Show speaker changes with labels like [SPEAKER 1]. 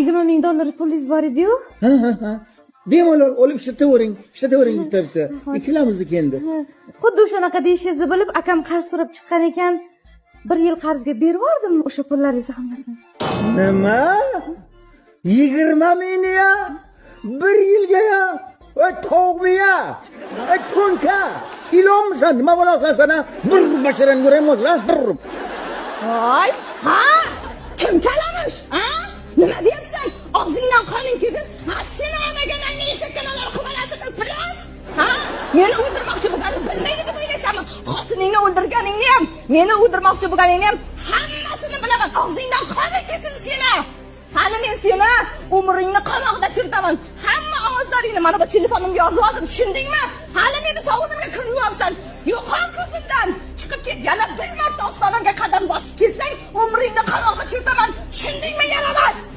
[SPEAKER 1] $20,000 pulingiz bor edi-yu.
[SPEAKER 2] Ha. Bemalol olib ishlatavering bitta. Ikkalamizniki endi.
[SPEAKER 1] Xuddi o'shanaqa deyishingizni bilib, akam qarz so'rab chiqqan ekan. 1 yil qarzga berib yubordim o'sha pullaringizni hammasini.
[SPEAKER 2] Nima? 20 ming ya? 1 yilga ya? To'g'mi ya? To'nka. İlonmisan, nima bo'lasan sana? Bir basharan ko'ramiz lan, bir.
[SPEAKER 3] Voy, ha? Kim kalamush? Ha? Nima deyapsan? Og'zingdan qoning kelgan. Ha, seni anaganangni eshakkalar qilalasan, plos. Ha? Meni o'ldirmoqchi bo'lganini bilmaydi deb o'ylaysanmi? Xotiningni o'ldirganingni ham, meni o'ldirmoqchi bo'lganingni ham hammasini bilaman. Og'zingdan qoning kelsin seni. Hali men seni umringni qamoqda chirtaman. Hamma ovozlaringni mana bu telefonimga yozib oldim, tushundingmi? Hali meni sog'inimga kiryapsan. Yo'qol ko'zimdan. Chiqib ket. Yana bir marta ostonamga qadam bosib kelsang, umringni qamoqda chirtaman. Tushundingmi, yaramaz?